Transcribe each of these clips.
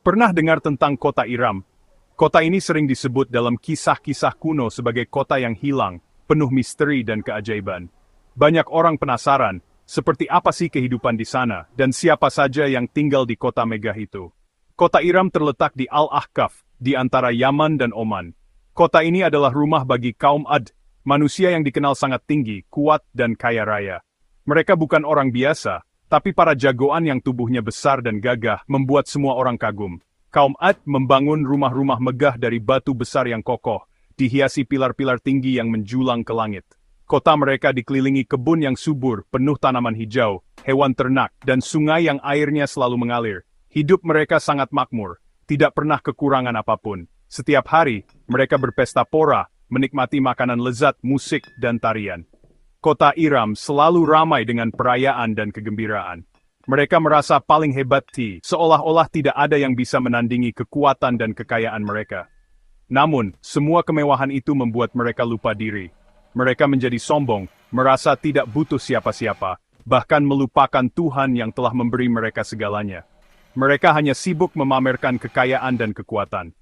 Pernah dengar tentang kota Iram? Kota ini sering disebut dalam kisah-kisah kuno sebagai kota yang hilang, penuh misteri dan keajaiban. Banyak orang penasaran, seperti apa sih kehidupan di sana, dan siapa saja yang tinggal di kota megah itu. Kota Iram terletak di Al-Ahqaf, di antara Yaman dan Oman. Kota ini adalah rumah bagi kaum Ad, manusia yang dikenal sangat tinggi, kuat, dan kaya raya. Mereka bukan orang biasa, tapi para jagoan yang tubuhnya besar dan gagah membuat semua orang kagum. Kaum Ad membangun rumah-rumah megah dari batu besar yang kokoh, dihiasi pilar-pilar tinggi yang menjulang ke langit. Kota mereka dikelilingi kebun yang subur, penuh tanaman hijau, hewan ternak, dan sungai yang airnya selalu mengalir. Hidup mereka sangat makmur, tidak pernah kekurangan apapun. Setiap hari, mereka berpesta pora, menikmati makanan lezat, musik, dan tarian. Kota Iram selalu ramai dengan perayaan dan kegembiraan. Mereka merasa paling hebat, seolah-olah tidak ada yang bisa menandingi kekuatan dan kekayaan mereka. Namun, semua kemewahan itu membuat mereka lupa diri. Mereka menjadi sombong, merasa tidak butuh siapa-siapa, bahkan melupakan Tuhan yang telah memberi mereka segalanya. Mereka hanya sibuk memamerkan kekayaan dan kekuatan.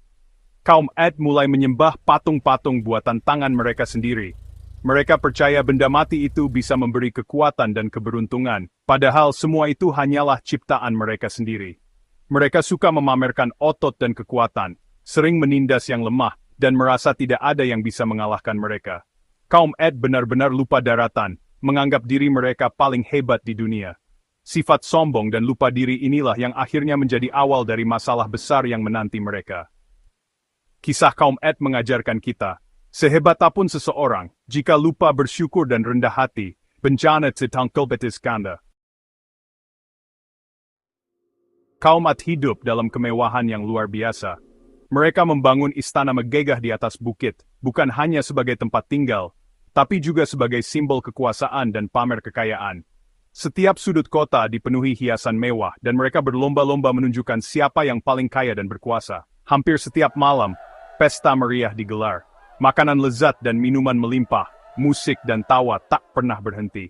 Kaum Ad mulai menyembah patung-patung buatan tangan mereka sendiri. Mereka percaya benda mati itu bisa memberi kekuatan dan keberuntungan, padahal semua itu hanyalah ciptaan mereka sendiri. Mereka suka memamerkan otot dan kekuatan, sering menindas yang lemah, dan merasa tidak ada yang bisa mengalahkan mereka. Kaum Ad benar-benar lupa daratan, menganggap diri mereka paling hebat di dunia. Sifat sombong dan lupa diri inilah yang akhirnya menjadi awal dari masalah besar yang menanti mereka. Kisah kaum Ad mengajarkan kita, sehebat apapun seseorang, jika lupa bersyukur dan rendah hati, bencana tetangkel betiskanda. Kaum Ad hidup dalam kemewahan yang luar biasa. Mereka membangun istana megah di atas bukit, bukan hanya sebagai tempat tinggal, tapi juga sebagai simbol kekuasaan dan pamer kekayaan. Setiap sudut kota dipenuhi hiasan mewah, dan mereka berlomba-lomba menunjukkan siapa yang paling kaya dan berkuasa. Hampir setiap malam, pesta meriah digelar. Makanan lezat dan minuman melimpah, musik dan tawa tak pernah berhenti.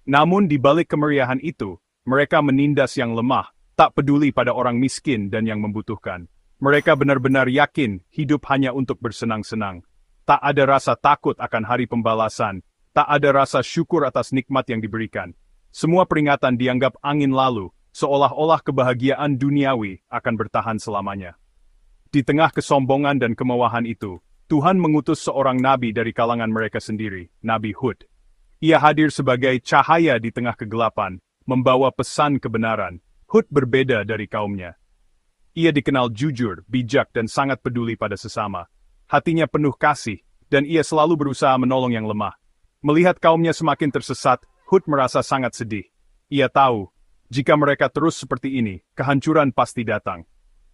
Namun di balik kemeriahan itu, mereka menindas yang lemah, tak peduli pada orang miskin dan yang membutuhkan. Mereka benar-benar yakin hidup hanya untuk bersenang-senang. Tak ada rasa takut akan hari pembalasan, tak ada rasa syukur atas nikmat yang diberikan. Semua peringatan dianggap angin lalu, seolah-olah kebahagiaan duniawi akan bertahan selamanya. Di tengah kesombongan dan kemewahan itu, Tuhan mengutus seorang nabi dari kalangan mereka sendiri, Nabi Hud. Ia hadir sebagai cahaya di tengah kegelapan, membawa pesan kebenaran. Hud berbeda dari kaumnya. Ia dikenal jujur, bijak, dan sangat peduli pada sesama. Hatinya penuh kasih, dan ia selalu berusaha menolong yang lemah. Melihat kaumnya semakin tersesat, Hud merasa sangat sedih. Ia tahu, jika mereka terus seperti ini, kehancuran pasti datang.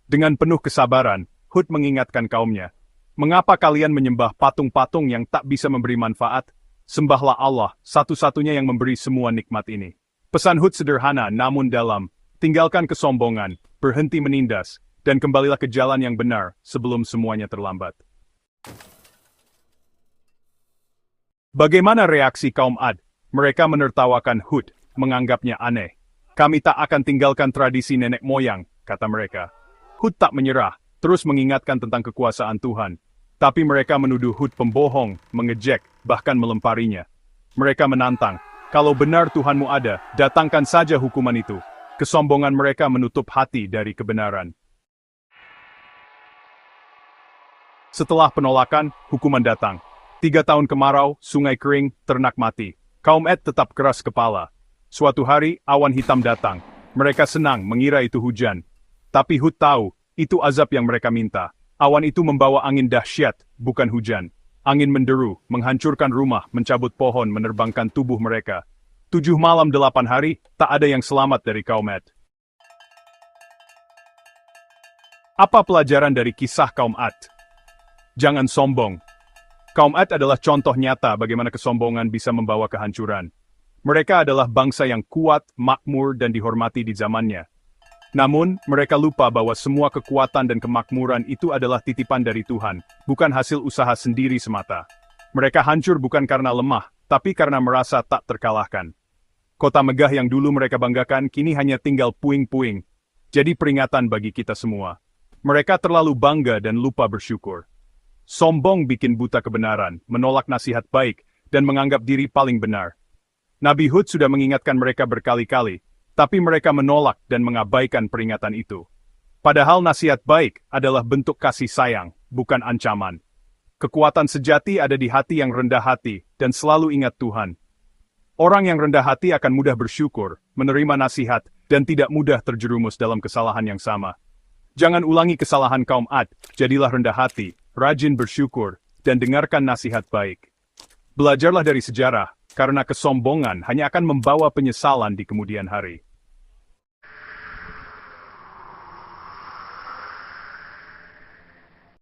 Dengan penuh kesabaran, Hud mengingatkan kaumnya, mengapa kalian menyembah patung-patung yang tak bisa memberi manfaat? Sembahlah Allah, satu-satunya yang memberi semua nikmat ini. Pesan Hud sederhana namun dalam, tinggalkan kesombongan, berhenti menindas, dan kembalilah ke jalan yang benar sebelum semuanya terlambat. Bagaimana reaksi kaum Ad? Mereka menertawakan Hud, menganggapnya aneh. Kami tak akan tinggalkan tradisi nenek moyang, kata mereka. Hud tak menyerah, terus mengingatkan tentang kekuasaan Tuhan. Tapi mereka menuduh Hud pembohong, mengejek, bahkan melemparinya. Mereka menantang, kalau benar Tuhanmu ada, datangkan saja hukuman itu. Kesombongan mereka menutup hati dari kebenaran. Setelah penolakan, hukuman datang. 3 tahun kemarau, sungai kering, ternak mati. Kaum Ad tetap keras kepala. Suatu hari, awan hitam datang. Mereka senang mengira itu hujan. Tapi Hud tahu, itu azab yang mereka minta. Awan itu membawa angin dahsyat, bukan hujan. Angin menderu, menghancurkan rumah, mencabut pohon, menerbangkan tubuh mereka. 7 malam 8 hari, tak ada yang selamat dari kaum Ad. Apa pelajaran dari kisah kaum Ad? Jangan sombong. Kaum Ad adalah contoh nyata bagaimana kesombongan bisa membawa kehancuran. Mereka adalah bangsa yang kuat, makmur, dan dihormati di zamannya. Namun, mereka lupa bahwa semua kekuatan dan kemakmuran itu adalah titipan dari Tuhan, bukan hasil usaha sendiri semata. Mereka hancur bukan karena lemah, tapi karena merasa tak terkalahkan. Kota megah yang dulu mereka banggakan kini hanya tinggal puing-puing. Jadi peringatan bagi kita semua. Mereka terlalu bangga dan lupa bersyukur. Sombong bikin buta kebenaran, menolak nasihat baik, dan menganggap diri paling benar. Nabi Hud sudah mengingatkan mereka berkali-kali, tapi mereka menolak dan mengabaikan peringatan itu. Padahal nasihat baik adalah bentuk kasih sayang, bukan ancaman. Kekuatan sejati ada di hati yang rendah hati dan selalu ingat Tuhan. Orang yang rendah hati akan mudah bersyukur, menerima nasihat, dan tidak mudah terjerumus dalam kesalahan yang sama. Jangan ulangi kesalahan kaum Ad, jadilah rendah hati, rajin bersyukur, dan dengarkan nasihat baik. Belajarlah dari sejarah, karena kesombongan hanya akan membawa penyesalan di kemudian hari.